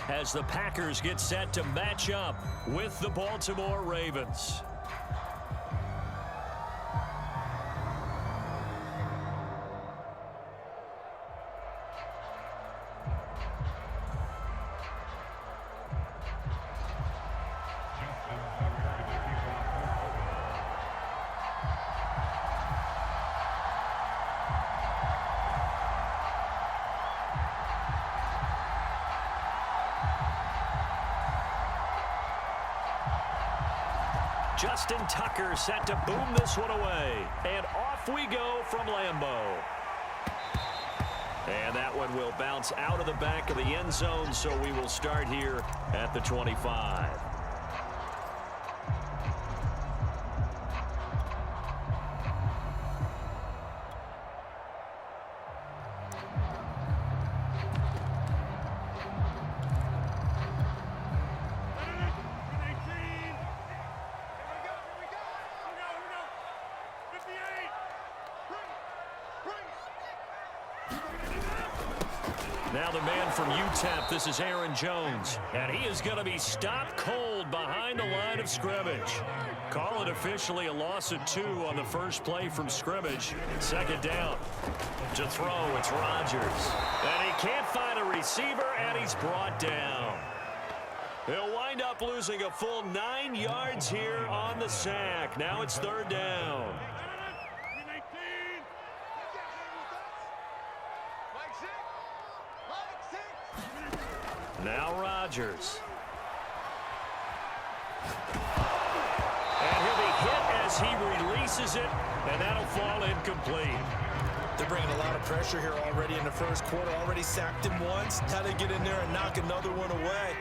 as the Packers get set to match up with the Baltimore Ravens. Justin Tucker set to boom this one away. And off we go from Lambeau. And that one will bounce out of the back of the end zone, so we will start here at the 25. Now the man from UTEP, this is Aaron Jones. And he is going to be stopped cold behind the line of scrimmage. Call it officially a loss of 2 on the first play from scrimmage. Second down. To throw, it's Rodgers. And he can't find a receiver, and he's brought down. He'll wind up losing a full 9 yards here on the sack. Now it's third down. Now Rodgers. And he'll be hit as he releases it, and that'll fall incomplete. They're bringing a lot of pressure here already in the first quarter. Already sacked him once. Now they get in there and knock another one away.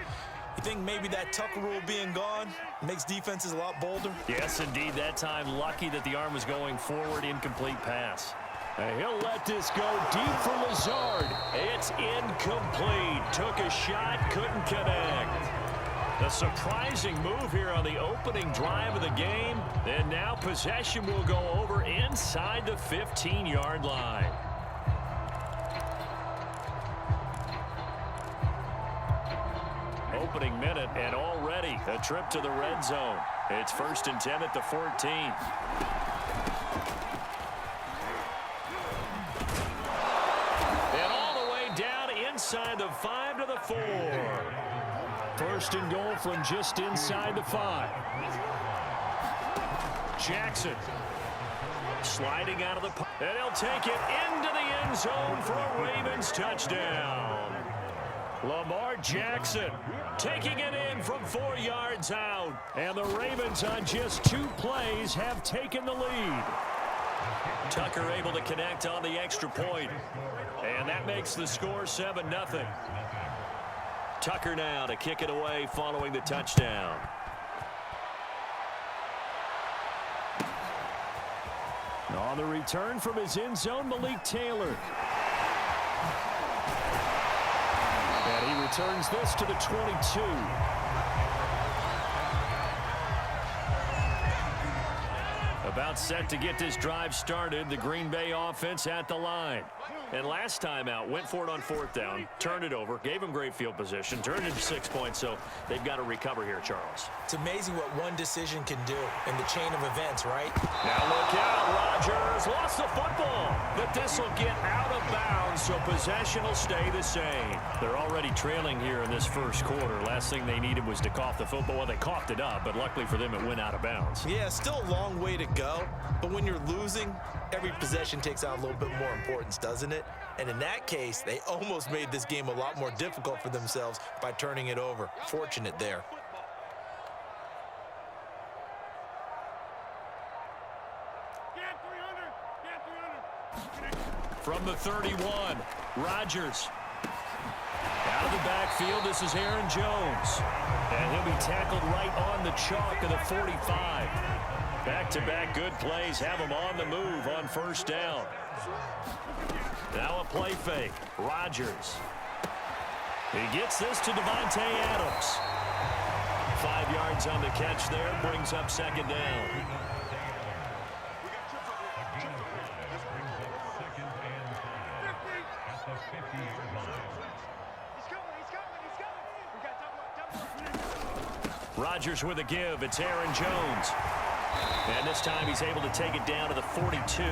You think maybe that Tucker rule being gone makes defenses a lot bolder? Yes, indeed. That time, lucky that the arm was going forward. Incomplete pass. And he'll let this go deep for Lazard. It's incomplete. Took a shot, couldn't connect. A surprising move here on the opening drive of the game. And now possession will go over inside the 15-yard line. Opening minute, and already a trip to the red zone. It's 1st and 10 at the 14. Inside the 5 to the 4. 1st and goal from just inside the 5. Jackson sliding out of the pocket, and he'll take it into the end zone for a Ravens touchdown. Lamar Jackson taking it in from 4 yards out, and the Ravens on just 2 plays have taken the lead. Tucker able to connect on the extra point. And that makes the score 7-0. Tucker now to kick it away following the touchdown. On the return from his end zone, Malik Taylor. And he returns this to the 22. About set to get this drive started, the Green Bay offense at the line. And last time out, went for it on 4th down, turned it over, gave them great field position, turned it to 6 points, so they've got to recover here, Charles. It's amazing what one decision can do in the chain of events, right? Now look out, Rodgers lost the football, but this will get out of bounds, so possession will stay the same. They're already trailing here in this first quarter. Last thing they needed was to cough the football. Well, they coughed it up, but luckily for them, it went out of bounds. Yeah, still a long way to go, but when you're losing, every possession takes on a little bit more importance, doesn't it? And in that case, they almost made this game a lot more difficult for themselves by turning it over. Fortunate there. From the 31, Rodgers. Out of the backfield, this is Aaron Jones. And he'll be tackled right on the chalk of the 45. Back-to-back good plays have him on the move on 1st down. Now a play fake. Rodgers. He gets this to Devontae Adams. 5 yards on the catch there, brings up 2nd down. Rodgers with a give. It's Aaron Jones. And this time he's able to take it down to the 42.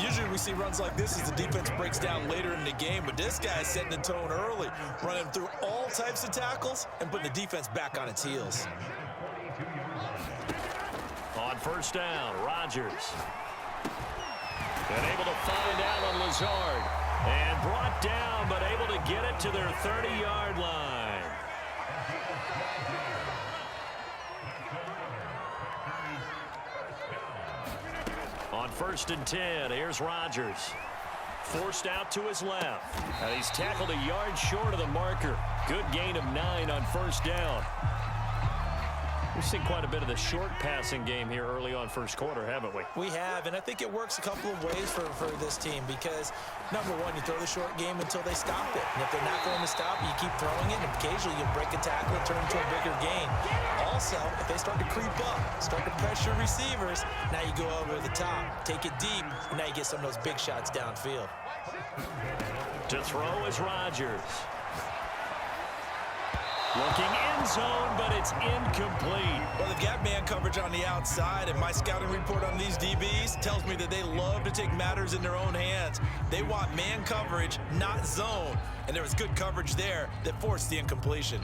Usually we see runs like this as the defense breaks down later in the game, but this guy is setting the tone early, running through all types of tackles and putting the defense back on its heels. On first down, Rodgers. And able to find Allen Lazard. And brought down, but able to get it to their 30-yard line. On first and 10, here's Rodgers. Forced out to his left. And he's tackled a yard short of the marker. Good gain of 9 on first down. We've seen quite a bit of the short passing game here early on first quarter, haven't we? We have, and I think it works a couple of ways for this team because, number one, you throw the short game until they stop it. And if they're not going to stop it, you keep throwing it, and occasionally you break a tackle and turn it into a bigger gain. Also, if they start to creep up, start to pressure receivers, now you go over the top, take it deep, and now you get some of those big shots downfield. To throw is Rodgers. Looking end zone, but it's incomplete. Well, they've got man coverage on the outside, and my scouting report on these DBs tells me that they love to take matters in their own hands. They want man coverage, not zone. And there was good coverage there that forced the incompletion.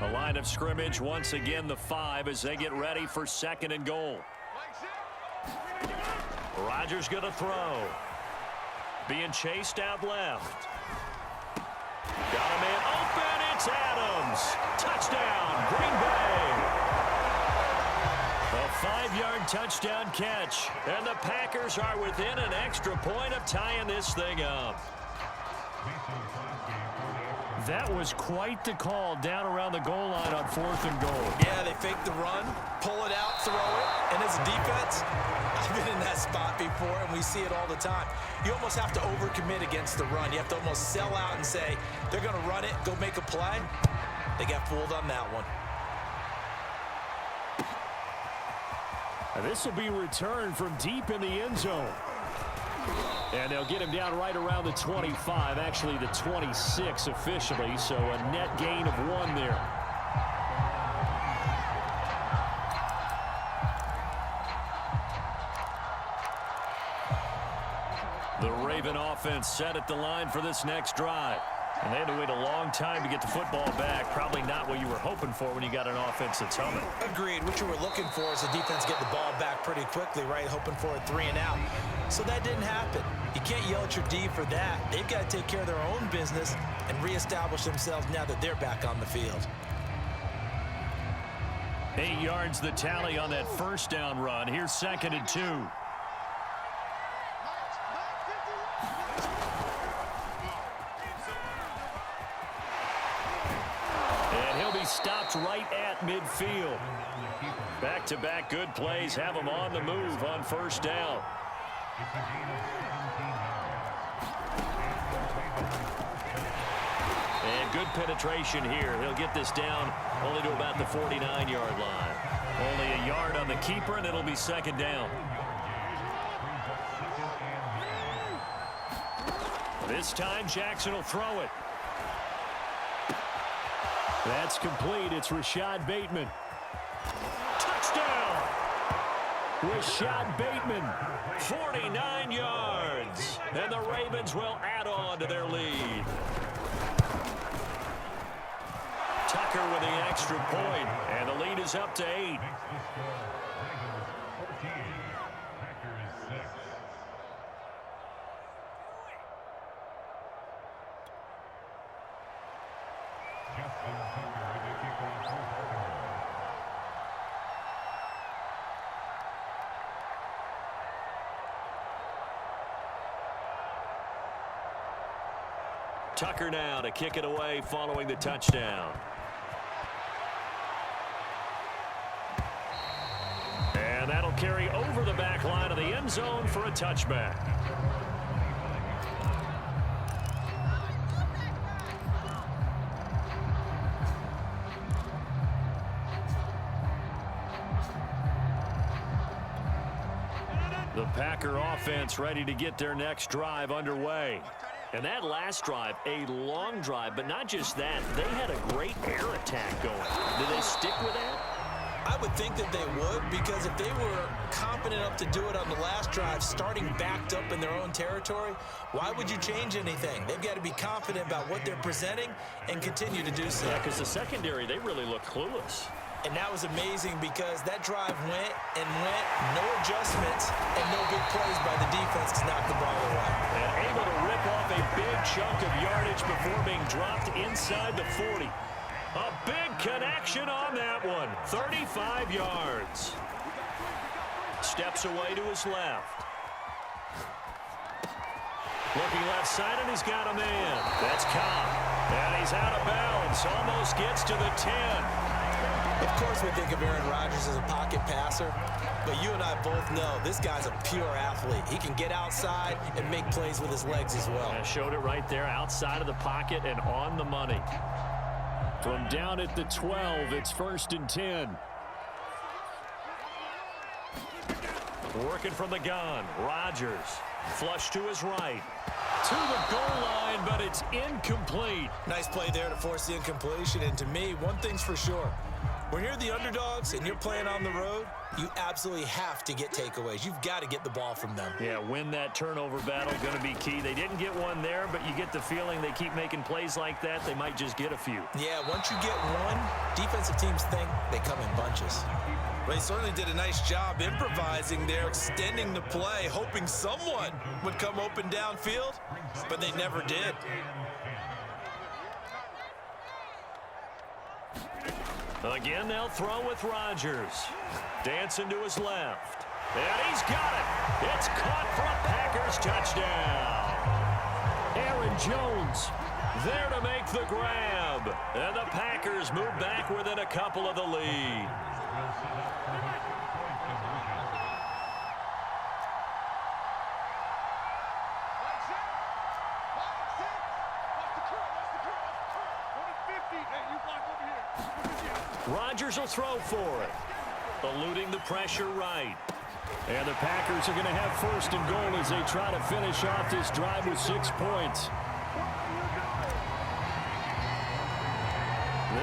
A line of scrimmage, once again the 5 as they get ready for second and goal. Rodgers going to throw. Being chased out left. Got a man open. It's Adams. Touchdown, Green Bay. A 5-yard touchdown catch. And the Packers are within an extra point of tying this thing up. That was quite the call down around the goal line on 4th and goal. Yeah, they fake the run, pull it out, throw it. And as a defense, I've been in that spot before, and we see it all the time. You almost have to overcommit against the run. You have to almost sell out and say, they're going to run it, go make a play. They got fooled on that one. And this will be returned from deep in the end zone. And they'll get him down right around the 25, actually the 26 officially, so a net gain of 1 there. The Raven offense set at the line for this next drive. And they had to wait a long time to get the football back. Probably not what you were hoping for when you got an offense that's humming. Agreed. What you were looking for is the defense get the ball back pretty quickly, right? Hoping for a 3 and out. So that didn't happen. You can't yell at your D for that. They've got to take care of their own business and reestablish themselves now that they're back on the field. 8 yards the tally on that first down run. Here's second and 2. And he'll be stopped right at midfield. Back-to-back good plays have him on the move on first down. And good penetration here. He'll get this down only to about the 49-yard line. Only a yard on the keeper, and it'll be second down. This time, Jackson will throw it. That's complete. It's Rashad Bateman. Touchdown! Rashad Bateman, 49 yards. And the Ravens will add on to their lead. Tucker with the extra point, and the lead is up to 8. Tucker now to kick it away following the touchdown. And that'll carry over the back line of the end zone for a touchback. The Packer offense ready to get their next drive underway. And that last drive, a long drive, but not just that. They had a great air attack going. Did they stick with that? I would think that they would, because if they were confident enough to do it on the last drive, starting backed up in their own territory, why would you change anything? They've got to be confident about what they're presenting and continue to do so. Yeah, because the secondary, they really look clueless. And that was amazing because that drive went and went, no adjustments, and no big plays by the defense to knock the ball away. And able to rip off a big chunk of yardage before being dropped inside the 40. A big connection on that one. 35 yards. Steps away to his left. Looking left side, and he's got a man. That's Cobb. And he's out of bounds. Almost gets to the 10. Of course, we think of Aaron Rodgers as a pocket passer, but you and I both know this guy's a pure athlete. He can get outside and make plays with his legs as well. I showed it right there, outside of the pocket and on the money. From down at the 12, it's 1st and 10. Working from the gun, Rodgers. Flush to his right. To the goal line, but it's incomplete. Nice play there to force the incompletion. And to me, one thing's for sure. When you're the underdogs and you're playing on the road, you absolutely have to get takeaways. You've got to get the ball from them. Yeah, win that turnover battle, going to be key. They didn't get one there, but you get the feeling they keep making plays like that, they might just get a few. Yeah, once you get one, defensive teams think they come in bunches. They certainly did a nice job improvising there, extending the play, hoping someone would come open downfield, but they never did. Again, they'll throw with Rodgers. Dancing to his left. And he's got it. It's caught for a Packers touchdown. Aaron Jones there to make the grab. And the Packers move back within a couple of the lead. Rodgers will throw for it. Eluding the pressure right. And the Packers are going to have 1st and goal as they try to finish off this drive with 6 points.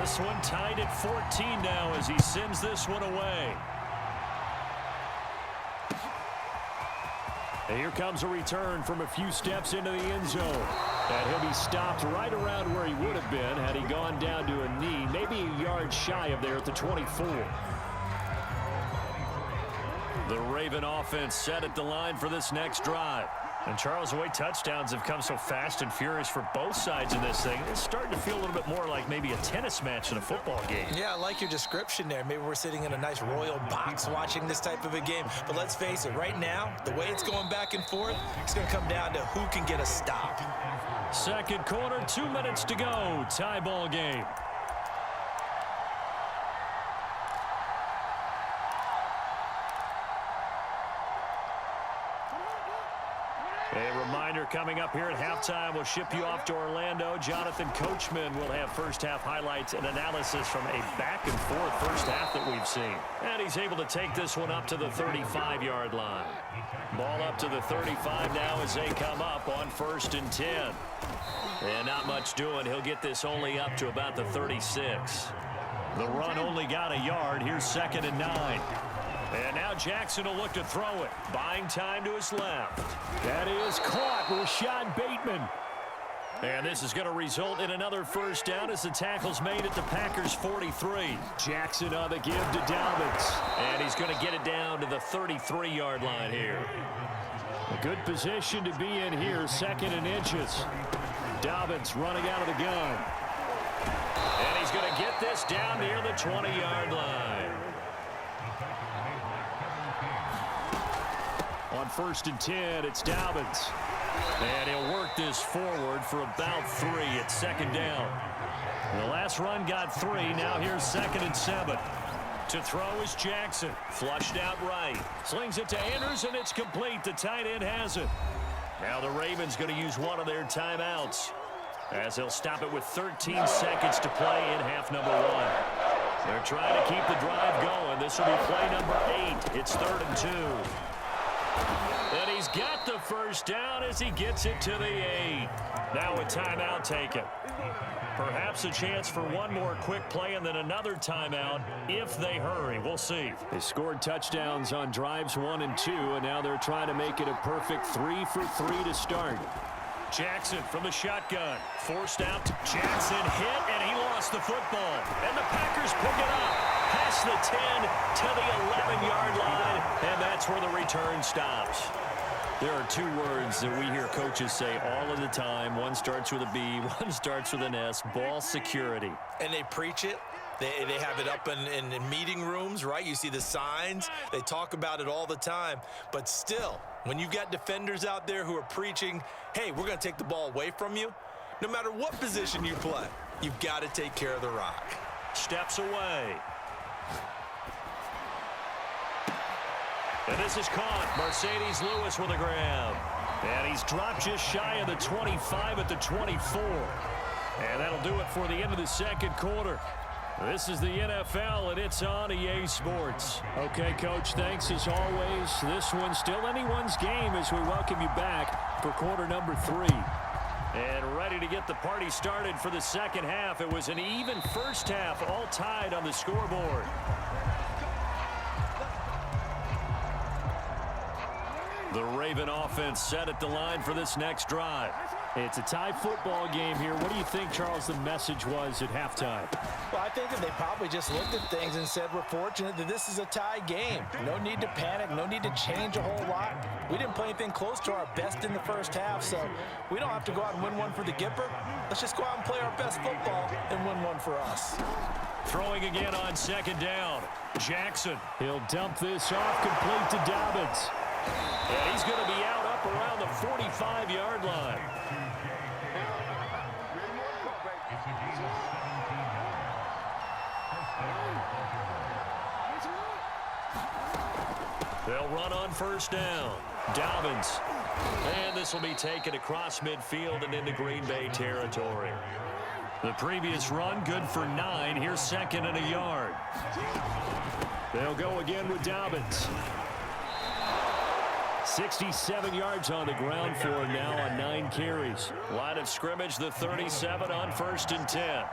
This one tied at 14 now as he sends this one away. And here comes a return from a few steps into the end zone. And he'll be stopped right around where he would have been had he gone down to a knee, maybe a yard shy of there at the 24. The Raven offense set at the line for this next drive. And Charles, the way touchdowns have come so fast and furious for both sides in this thing, it's starting to feel a little bit more like maybe a tennis match in a football game. Yeah, I like your description there. Maybe we're sitting in a nice royal box watching this type of a game. But let's face it, right now, the way it's going back and forth, it's going to come down to who can get a stop. Second quarter, 2 minutes to go. Tie ball game. A reminder coming up here at halftime, we'll ship you off to Orlando. Jonathan Coachman will have first-half highlights and analysis from a back-and-forth first half that we've seen. And he's able to take this one up to the 35-yard line. Ball up to the 35 now as they come up on 1st and 10. And not much doing. He'll get this only up to about the 36. The run only got a yard. Here's 2nd and 9. And now Jackson will look to throw it. Buying time to his left. That is caught. Rashad Bateman. And this is going to result in another first down as the tackle's made at the Packers 43. Jackson on the give to Dobbins. And he's going to get it down to the 33-yard line here. A good position to be in here, 2nd and inches. Dobbins running out of the gun. And he's going to get this down near the 20-yard line. On 1st and 10, it's Dobbins. And he'll work this forward for about 3 at 2nd down. The last run got 3. Now here's 2nd and 7. To throw is Jackson. Flushed out right. Slings it to Andrews, and it's complete. The tight end has it. Now the Ravens going to use one of their timeouts as they'll stop it with 13 seconds to play in half number 1. They're trying to keep the drive going. This will be play number 8. It's 3rd and 2. And he's got the first down as he gets it to the 8. Now a timeout taken. Perhaps a chance for one more quick play and then another timeout if they hurry. We'll see. They scored touchdowns on drives 1 and 2, and now they're trying to make it a perfect 3 for 3 to start. Jackson from the shotgun. Forced out. Jackson hit, and he lost the football. And the Packers pick it up. Past the 10 to the 11-yard line, and that's where the return stops. There are two words that we hear coaches say all of the time. One starts with a B, one starts with an S, ball security. And they preach it. They have it up in meeting rooms, right? You see the signs. They talk about it all the time. But still, when you've got defenders out there who are preaching, hey, we're going to take the ball away from you, no matter what position you play, you've got to take care of the rock. Steps away. And this is caught. Mercedes Lewis with a grab. And he's dropped just shy of the 25 at the 24. And that'll do it for the end of the second quarter. This is the NFL, and it's on EA Sports. Okay, Coach, thanks as always. This one's still anyone's game as we welcome you back for quarter number 3. And ready to get the party started for the second half. It was an even first half, all tied on the scoreboard. The Raven offense set at the line for this next drive. It's a tie football game here. What do you think, Charles, the message was at halftime? Well, I think that they probably just looked at things and said, we're fortunate that this is a tie game. No need to panic, no need to change a whole lot. We didn't play anything close to our best in the first half, so we don't have to go out and win one for the Gipper. Let's just go out and play our best football and win one for us. Throwing again on second down. Jackson. He'll dump this off complete to Dobbins. And he's going to be out up around the 45-yard line. They'll run on first down. Dobbins. And this will be taken across midfield and into Green Bay territory. The previous run good for 9. Here's second and a yard. They'll go again with Dobbins. 67 yards on the ground for him now on 9 carries. Line of scrimmage, the 37 on first and 10.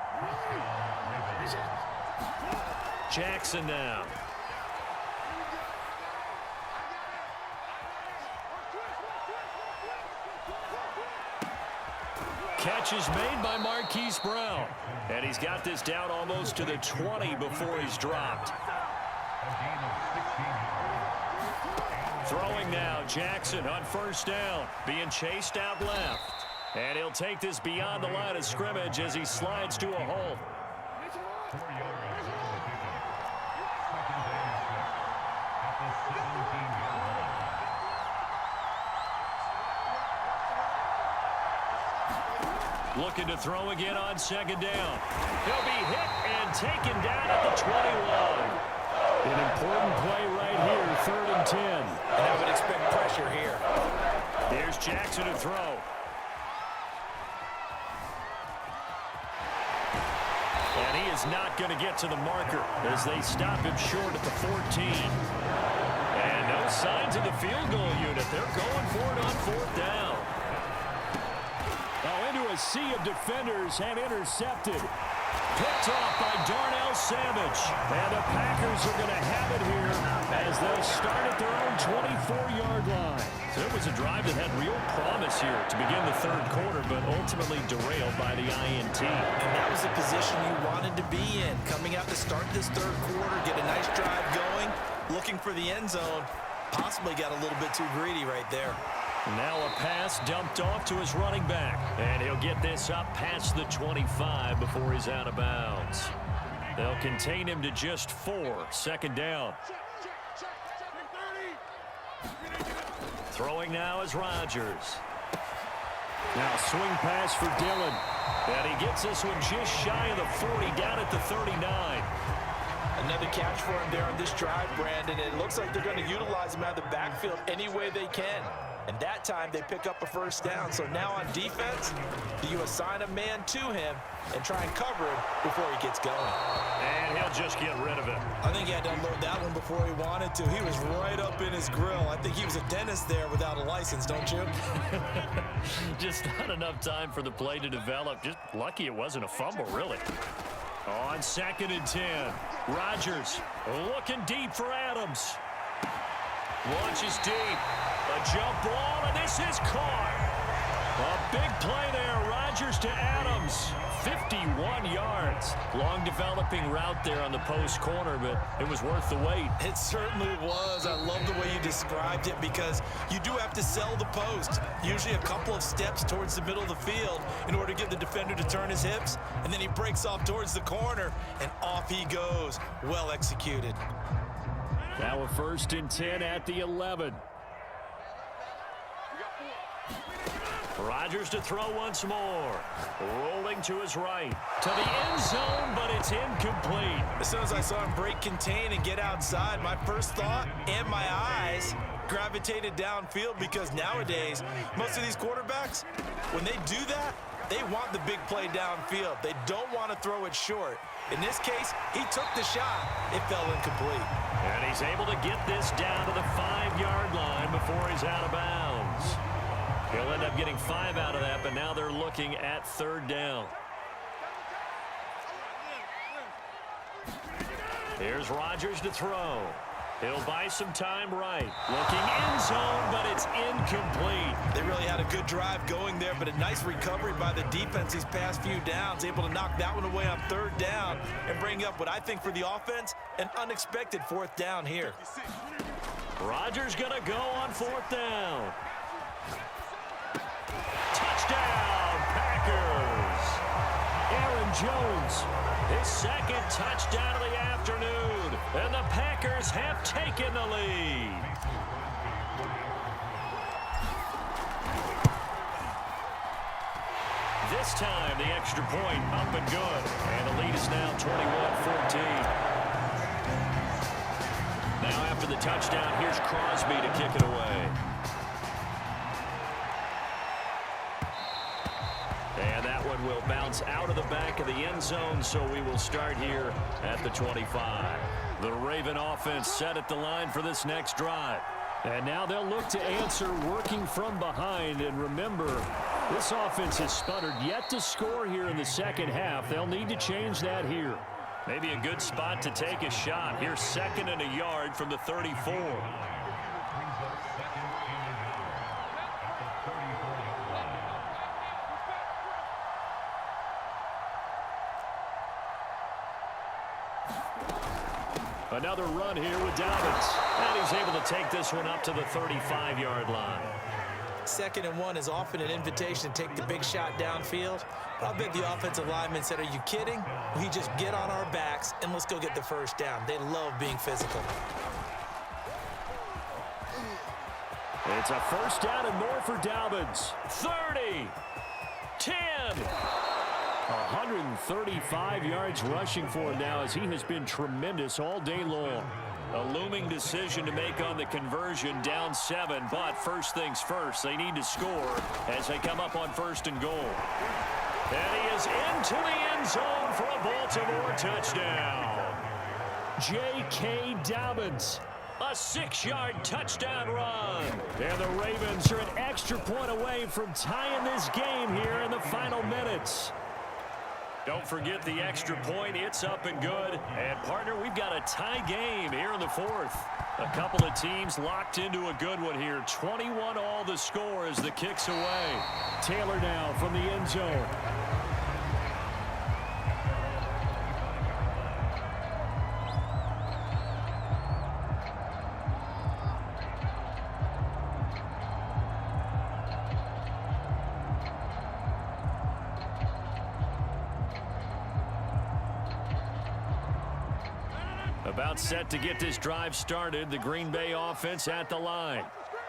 Jackson now. Catch is made by Marquise Brown. And he's got this down almost to the 20 before he's dropped. Throwing now, Jackson on first down, being chased out left. And he'll take this beyond the line of scrimmage as he slides to a halt. Looking to throw again on second down. He'll be hit and taken down at the 21. An important play right here, 3rd and 10. And I would expect pressure here. Here's Jackson to throw. And he is not going to get to the marker as they stop him short at the 14. And no signs of the field goal unit. They're going for it on 4th down. Oh, into a sea of defenders and intercepted. Picked off by Darnell Savage. And the Packers are going to have it here as they'll start at their own 24-yard line. So it was a drive that had real promise here to begin the third quarter, but ultimately derailed by the INT. And that was the position you wanted to be in. Coming out to start this third quarter, get a nice drive going, looking for the end zone. Possibly got a little bit too greedy right there. Now a pass dumped off to his running back. And he'll get this up past the 25 before he's out of bounds. They'll contain him to just 4. Second down. Throwing now is Rodgers. Now swing pass for Dillon. And he gets this one just shy of the 40, down at the 39. Another catch for him there on this drive, Brandon. It looks like they're going to utilize him out of the backfield any way they can. And that time they pick up a first down. So now on defense, do you assign a man to him and try and cover him before he gets going? And he'll just get rid of it. I think he had to unload that one before he wanted to. He was right up in his grill. I think he was a dentist there without a license, don't you? Just not enough time for the play to develop. Just lucky it wasn't a fumble, really. On 2nd and 10, Rodgers looking deep for Adams. Launches deep. A jump ball, and this is caught. A big play there. Rodgers to Adams. 51 yards. Long developing route there on the post corner, but it was worth the wait. It certainly was. I love the way you described it because you do have to sell the post. Usually a couple of steps towards the middle of the field in order to get the defender to turn his hips, and then he breaks off towards the corner, and off he goes. Well executed. Now a 1st and 10 at the 11. Rodgers to throw once more. Rolling to his right. To the end zone, but it's incomplete. As soon as I saw him break contain and get outside, my first thought and my eyes gravitated downfield because nowadays, most of these quarterbacks, when they do that, they want the big play downfield. They don't want to throw it short. In this case, he took the shot. It fell incomplete. And he's able to get this down to the 5-yard line before he's out of bounds. He'll end up getting 5 out of that, but now they're looking at 3rd down. Here's Rodgers to throw. He'll buy some time right. Looking end zone, but it's incomplete. They really had a good drive going there, but a nice recovery by the defense these past few downs, able to knock that one away on 3rd down and bring up what I think for the offense, an unexpected 4th down here. Rodgers gonna go on 4th down. Touchdown, Packers. Aaron Jones, his 2nd touchdown of the afternoon, and the Packers have taken the lead. This time, the extra point up and good, and the lead is now 21-14. Now after the touchdown, here's Crosby to kick it away. And that one will bounce out of the back of the end zone, so we will start here at the 25. The Raven offense set at the line for this next drive. And now they'll look to answer working from behind. And remember, this offense has sputtered yet to score here in the 2nd half. They'll need to change that here. Maybe a good spot to take a shot. Here's 2nd and a yard from the 34. Another run here with Dobbins. And he's able to take this one up to the 35-yard line. 2nd and 1 is often an invitation to take the big shot downfield. But I'll bet the offensive lineman said, are you kidding? We just get on our backs and let's go get the 1st down. They love being physical. It's a 1st down and more for Dobbins. 30, 10. 135 yards rushing for him now as he has been tremendous all day long. A looming decision to make on the conversion, down 7, but first things first, they need to score as they come up on 1st and goal. And he is into the end zone for a Baltimore touchdown. J.K. Dobbins. A 6-yard touchdown run. And the Ravens are an extra point away from tying this game here in the final minutes. Don't forget the extra point. It's up and good. And, partner, we've got a tie game here in the 4th. A couple of teams locked into a good one here. 21-all the score as the kick's away. Taylor now from the end zone. About set to get this drive started. The Green Bay offense at the line.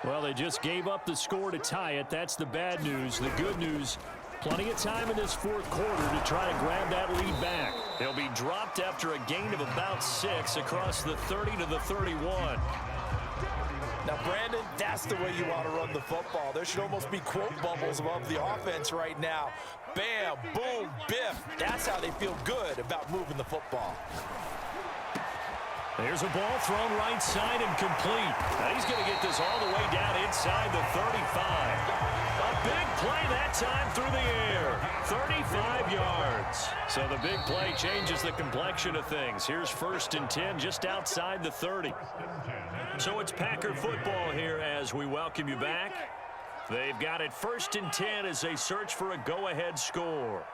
Well, they just gave up the score to tie it. That's the bad news. The good news, plenty of time in this 4th quarter to try to grab that lead back. He'll be dropped after a gain of about 6 across the 30 to the 31. Now, Brandon, that's the way you want to run the football. There should almost be quote bubbles above the offense right now. Bam, boom, biff. That's how they feel good about moving the football. There's a ball thrown right side and complete. Now he's going to get this all the way down inside the 35. A big play that time through the air. 35 yards. So the big play changes the complexion of things. Here's 1st and 10 just outside the 30. So it's Packer football here as we welcome you back. They've got it 1st and 10 as they search for a go-ahead score.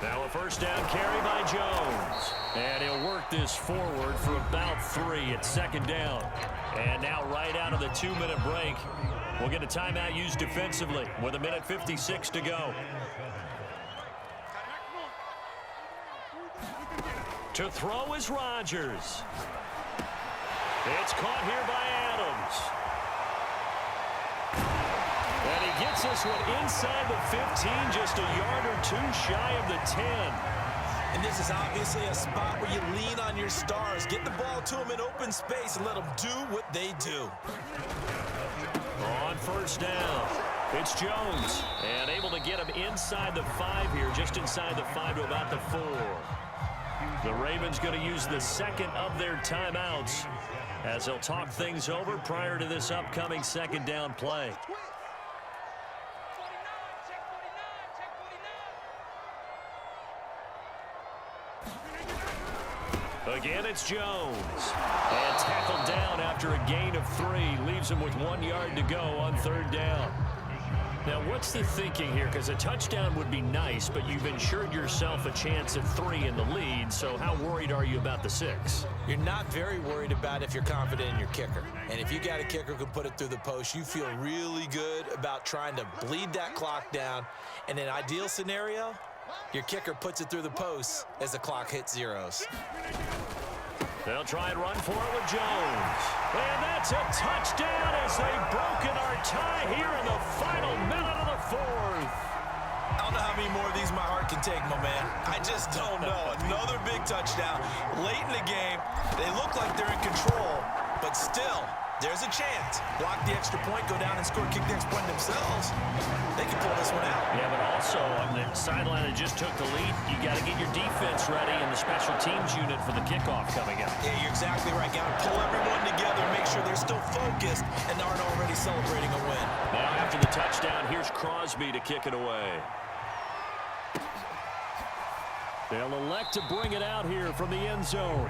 Now a 1st down carry by Jones. And he'll work this forward for about 3 at 2nd down. And now right out of the 2-minute break, we'll get a timeout used defensively with 1:56 to go. To throw is Rodgers. It's caught here by Adams. And he gets this one inside the 15, just a yard or 2 shy of the 10. And this is obviously a spot where you lean on your stars. Get the ball to them in open space and let them do what they do. On 1st down, it's Jones. And able to get him inside the 5 here, just inside the 5 to about the 4. The Ravens going to use the 2nd of their timeouts as they'll talk things over prior to this upcoming 2nd down play. Again, it's Jones. And tackled down after a gain of 3. Leaves him with 1 yard to go on 3rd down. Now, what's the thinking here? Because a touchdown would be nice, but you've ensured yourself a chance at 3 in the lead, so how worried are you about the 6? You're not very worried about if you're confident in your kicker. And if you got a kicker who can put it through the post, you feel really good about trying to bleed that clock down. In an ideal scenario, your kicker puts it through the post as the clock hits zeros. They'll try and run for it with Jones. And that's a touchdown as they've broken our tie here in the final minute of the 4th. I don't know how many more of these my heart can take, my man. I just don't know. Another big touchdown late in the game. They look like they're in control, but still, there's a chance. Block the extra point, go down and score, kick the extra point themselves. They can pull this one out. Yeah, but also on the sideline that just took the lead, you got to get your defense ready and the special teams unit for the kickoff coming up. Yeah, you're exactly right. Got to pull everyone together, make sure they're still focused and aren't already celebrating a win. Now after the touchdown, here's Crosby to kick it away. They'll elect to bring it out here from the end zone.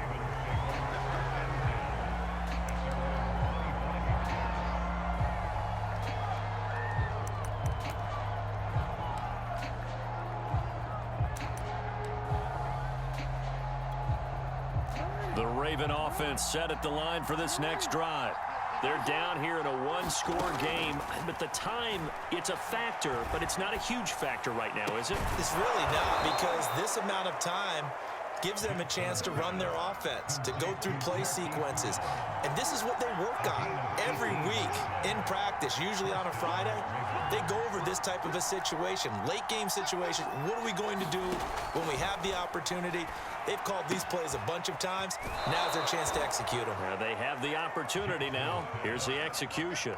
The Raven offense set at the line for this next drive. They're down here in a 1-score game, but the time, it's a factor, but it's not a huge factor right now, is it? It's really not, because this amount of time gives them a chance to run their offense, to go through play sequences. And this is what they work on every week in practice, usually on a Friday. They go over this type of a situation, late game situation. What are we going to do when we have the opportunity? They've called these plays a bunch of times. Now's their chance to execute them. They have the opportunity now. Here's the execution.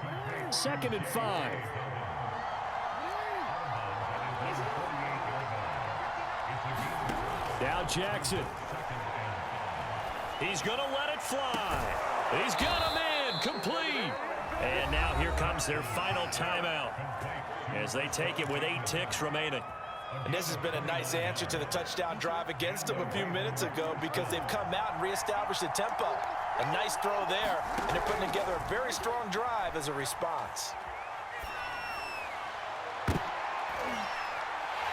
2nd and 5. Now Jackson. He's going to let it fly. He's got a man complete. And now here comes their final timeout as they take it with 8 ticks remaining. And this has been a nice answer to the touchdown drive against them a few minutes ago because they've come out and reestablished the tempo. A nice throw there, and they're putting together a very strong drive as a response.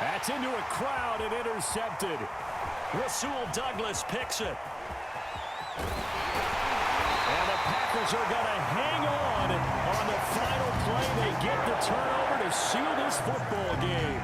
That's into a crowd and intercepted. Rasul Douglas picks it. And the Packers are going to hang on the final play. They get the turnover to seal this football game.